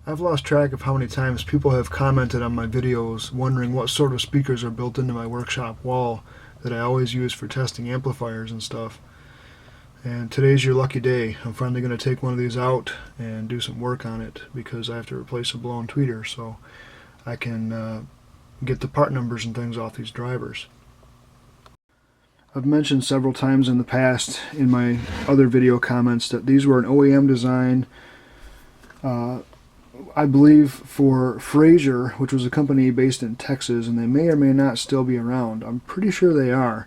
I've lost track of how many times people have commented on my videos wondering what sort of speakers are built into my workshop wall that I always use for testing amplifiers and stuff. And today's your lucky day. I'm finally going to take one of these out and do some work on it because I have to replace a blown tweeter so I can get the part numbers and things off these drivers. I've mentioned several times in the past in my other video comments that these were an OEM design, I believe for Frazier, which was a company based in Texas, and they may or may not still be around. I'm pretty sure they are.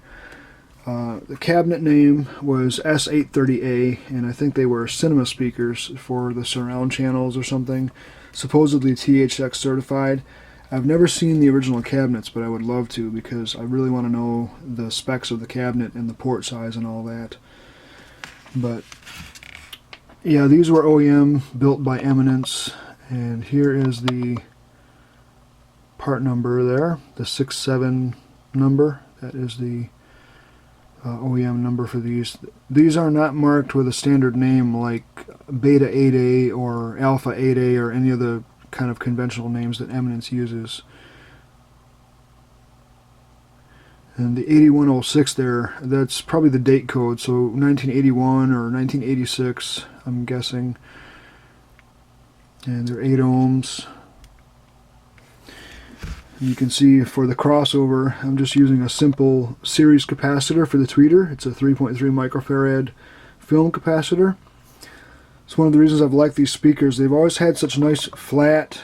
The cabinet name was S830A, and I think they were cinema speakers for the surround channels or something, supposedly THX certified. I've never seen the original cabinets, but I would love to because I really want to know the specs of the cabinet and the port size and all that. But yeah, these were OEM, built by Eminence, and here is the part number there, the 67 number. That is the OEM number for these. These are not marked with a standard name like Beta 8A or Alpha 8A or any of the kind of conventional names that Eminence uses. And the 8106 there, that's probably the date code, so 1981 or 1986, I'm guessing. And they're 8 ohms. And you can see for the crossover, I'm just using a simple series capacitor for the tweeter. It's a 3.3 microfarad film capacitor. It's one of the reasons I've liked these speakers. They've always had such nice flat,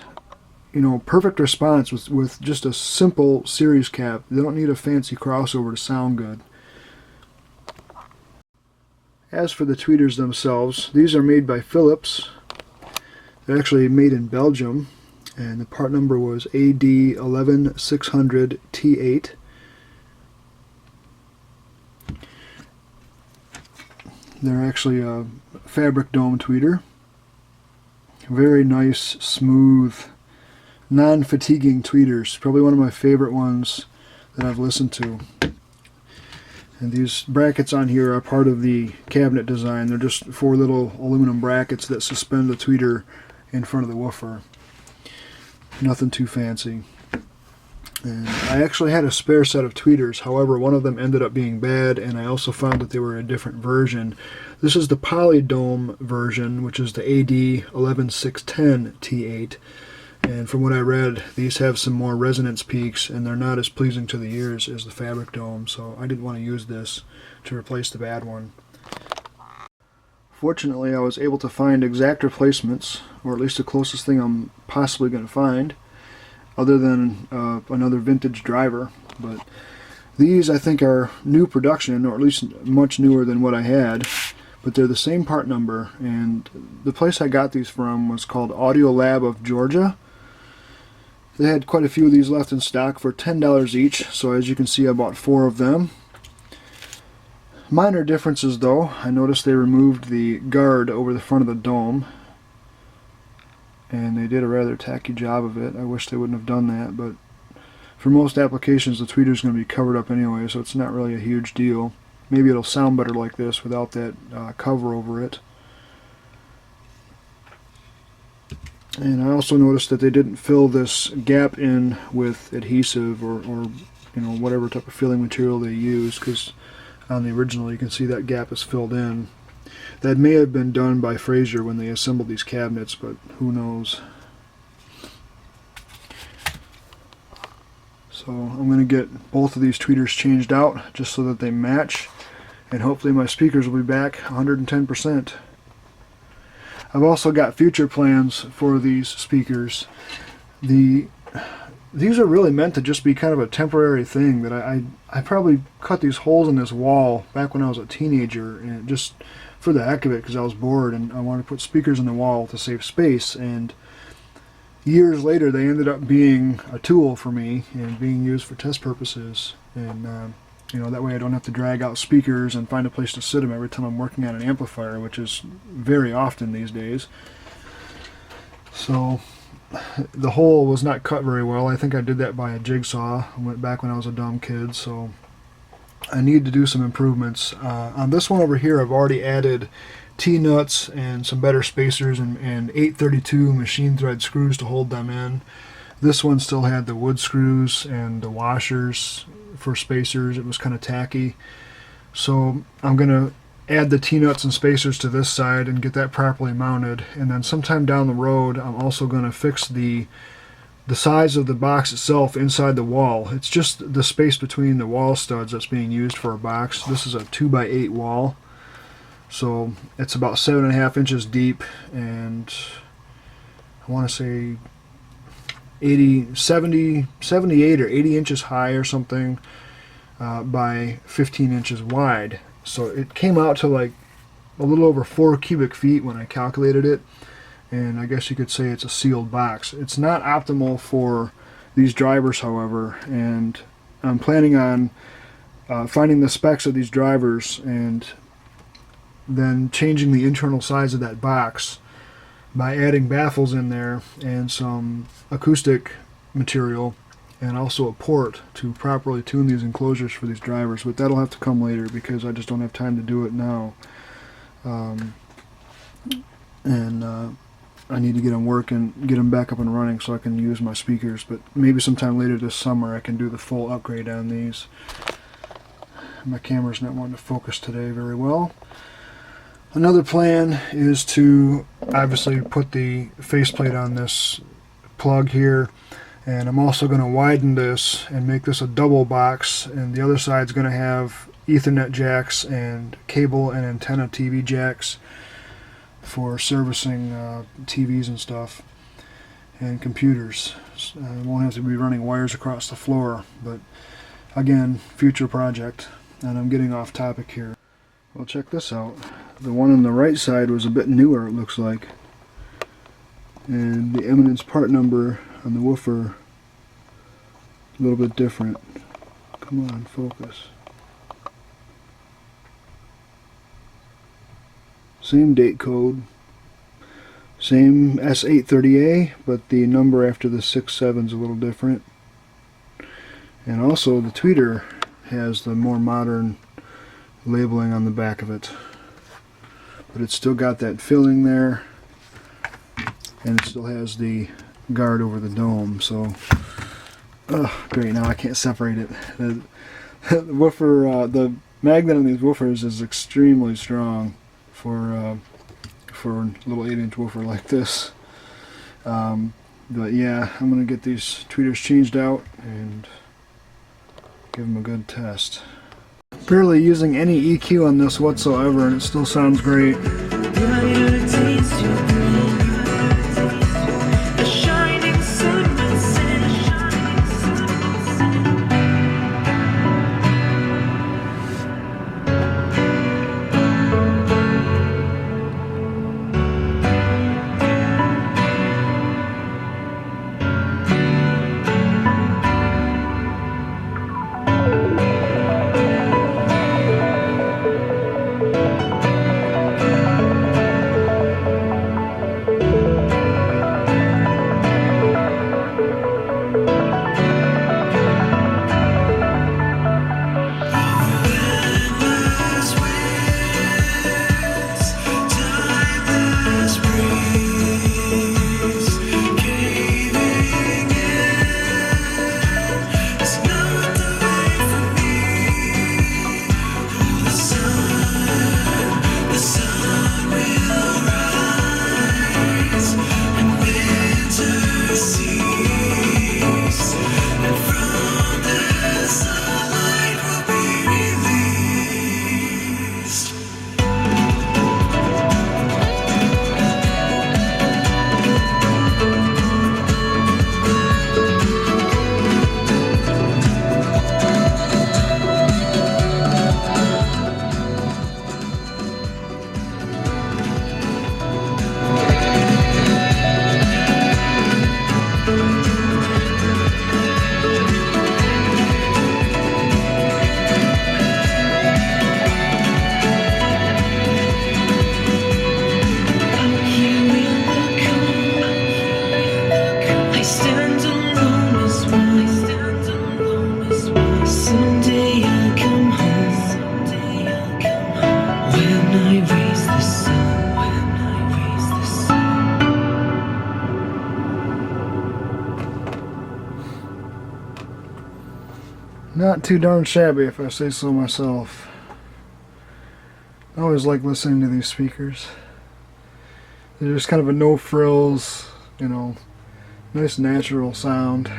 perfect response with just a simple series cap. They don't need a fancy crossover to sound good. As for the tweeters themselves, these are made by Philips. They're actually made in Belgium, and the part number was AD11600T8. They're actually a fabric dome tweeter. Very nice, smooth, non-fatiguing tweeters. Probably one of my favorite ones that I've listened to. And these brackets on here are part of the cabinet design. They're just 4 little aluminum brackets that suspend the tweeter in front of the woofer. Nothing too fancy. And I actually had a spare set of tweeters, however one of them ended up being bad, and I also found that they were a different version. This is the Polydome version, which is the AD11610T8, and from what I read, these have some more resonance peaks, and they're not as pleasing to the ears as the Fabric Dome, so I didn't want to use this to replace the bad one. Fortunately, I was able to find exact replacements, or at least the closest thing I'm possibly going to find, other than another vintage driver. But these I think are new production, or at least much newer than what I had, but they're the same part number, and the place I got these from was called Audio Lab of Georgia. They had quite a few of these left in stock for $10 each, so as you can see I bought 4 of them. Minor differences though. I noticed they removed the guard over the front of the dome, and they did a rather tacky job of it. I wish they wouldn't have done that, but for most applications the tweeter's going to be covered up anyway, so it's not really a huge deal. Maybe it'll sound better like this without that cover over it. And I also noticed that they didn't fill this gap in with adhesive or whatever type of filling material they use, because on the original you can see that gap is filled in. That may have been done by Frazier when they assembled these cabinets, but who knows. So I'm going to get both of these tweeters changed out just so that they match, and hopefully my speakers will be back 110%. I've also got future plans for these speakers. These are really meant to just be kind of a temporary thing. That I probably cut these holes in this wall back when I was a teenager, and just for the heck of it, because I was bored and I wanted to put speakers in the wall to save space. And years later they ended up being a tool for me and being used for test purposes, and that way I don't have to drag out speakers and find a place to sit them every time I'm working on an amplifier, which is very often these days. So the hole was not cut very well. I think I did that by a jigsaw. I went back when I was a dumb kid, so I need to do some improvements. On this one over here I've already added T-nuts and some better spacers and 832 machine thread screws to hold them in. This one still had the wood screws and the washers for spacers. It was kind of tacky. So I'm going to add the T-nuts and spacers to this side and get that properly mounted. And then sometime down the road, I'm also going to fix the size of the box itself inside the wall. It's just the space between the wall studs that's being used for a box. This is a 2x8 wall. So it's about 7.5 inches deep, and I want to say 78 or 80 inches high or something, by 15 inches wide. So it came out to like a little over 4 cubic feet when I calculated it, and I guess you could say it's a sealed box. It's not optimal for these drivers, however, and I'm planning on finding the specs of these drivers and then changing the internal size of that box by adding baffles in there and some acoustic material and also a port to properly tune these enclosures for these drivers. But that'll have to come later because I just don't have time to do it now. I need to get them working, get them back up and running so I can use my speakers. But maybe sometime later this summer I can do the full upgrade on these. My camera's not wanting to focus today very well. Another plan is to obviously put the faceplate on this plug here, and I'm also going to widen this and make this a double box, and the other side's going to have Ethernet jacks and cable and antenna TV jacks for servicing TVs and stuff and computers. I won't have to be running wires across the floor, but again, future project, and I'm getting off topic here. Well, check this out. The one on the right side was a bit newer, it looks like. And the Eminence part number on the woofer a little bit different. Come on, focus. Same date code. Same S830A, but the number after the 6.7 is a little different. And also the tweeter has the more modern labeling on the back of it, but it's still got that filling there, and it still has the guard over the dome. So great, now I can't separate it. The woofer, the magnet on these woofers is extremely strong for a little 8-inch woofer like this. But yeah, I'm gonna get these tweeters changed out and give them a good test. Barely using any EQ on this whatsoever, and it still sounds great. Not too darn shabby, if I say so myself. I always like listening to these speakers. They're just kind of a no frills, you know, nice natural sound.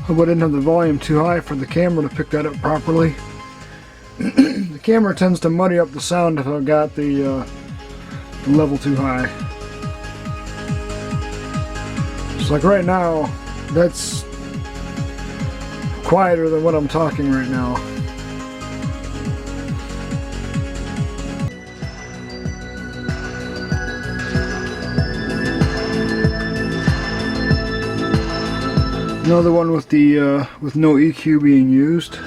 Hope I didn't have the volume too high for the camera to pick that up properly. The camera tends to muddy up the sound if I've got the level too high. Just like right now, that's quieter than what I'm talking right now. Another one with the with no EQ being used.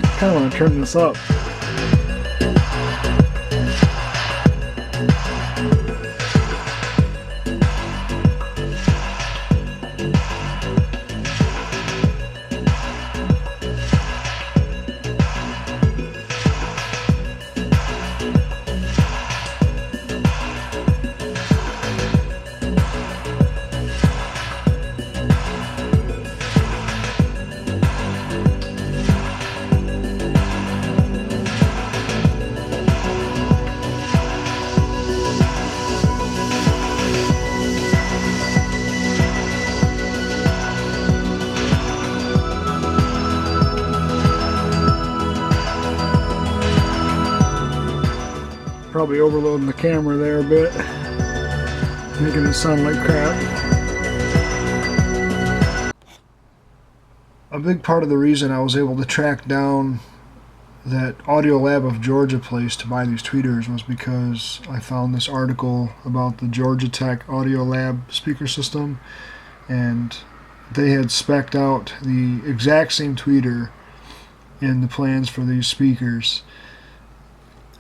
I kind of want to turn this up. Probably overloading the camera there a bit, making it sound like crap. A big part of the reason I was able to track down that Audiolab of Georgia place to buy these tweeters was because I found this article about the Georgia Tech Audiolab speaker system, and they had spec'd out the exact same tweeter in the plans for these speakers.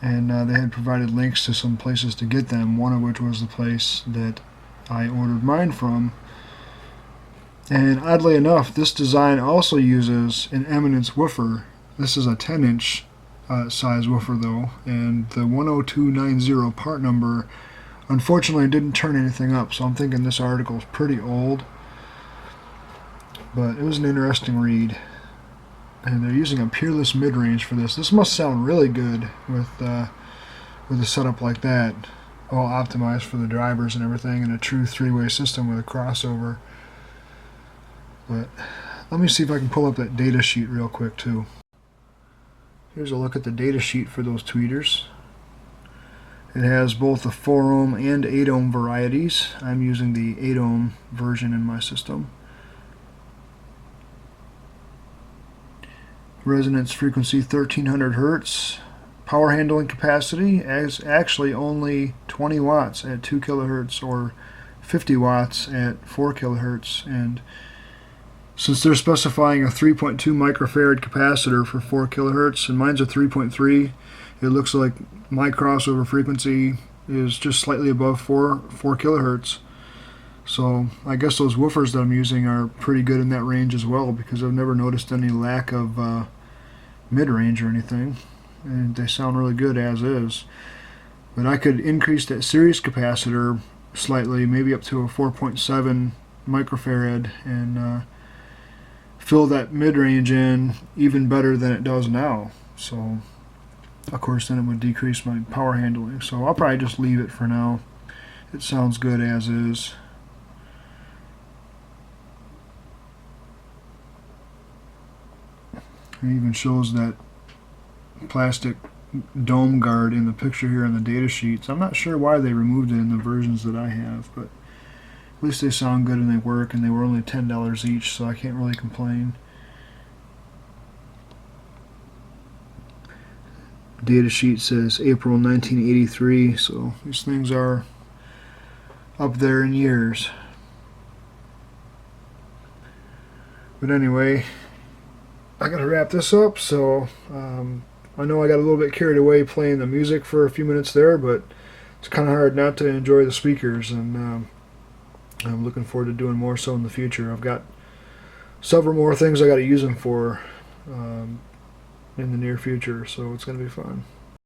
And they had provided links to some places to get them, one of which was the place that I ordered mine from. And oddly enough, this design also uses an Eminence woofer. This is a 10-inch size woofer though, and the 10290 part number unfortunately didn't turn anything up, so I'm thinking this article is pretty old. But it was an interesting read. And they're using a Peerless mid-range for this. This must sound really good with a setup like that, all optimized for the drivers and everything, and a true three-way system with a crossover. But let me see if I can pull up that data sheet real quick too. Here's a look at the data sheet for those tweeters. It has both the 4 ohm and 8 ohm varieties. I'm using the 8 ohm version in my system. Resonance frequency 1300 Hertz. Power handling capacity is actually only 20 watts at 2 kilohertz or 50 watts at 4 kilohertz. And since they're specifying a 3.2 microfarad capacitor for 4 kilohertz and mine's a 3.3, it looks like my crossover frequency is just slightly above 4 kilohertz. So I guess those woofers that I'm using are pretty good in that range as well, because I've never noticed any lack of mid-range or anything, and they sound really good as is. But I could increase that series capacitor slightly, maybe up to a 4.7 microfarad, and fill that mid-range in even better than it does now. So of course then it would decrease my power handling, so I'll probably just leave it for now. It sounds good as is. It even shows that plastic dome guard in the picture here on the data sheets. I'm not sure why they removed it in the versions that I have, but at least they sound good and they work, and they were only $10 each, so I can't really complain. Data sheet says April 1983, so these things are up there in years. But anyway, I gotta wrap this up, so I know I got a little bit carried away playing the music for a few minutes there, but it's kind of hard not to enjoy the speakers, and I'm looking forward to doing more so in the future. I've got several more things I got to use them for in the near future, so it's going to be fun.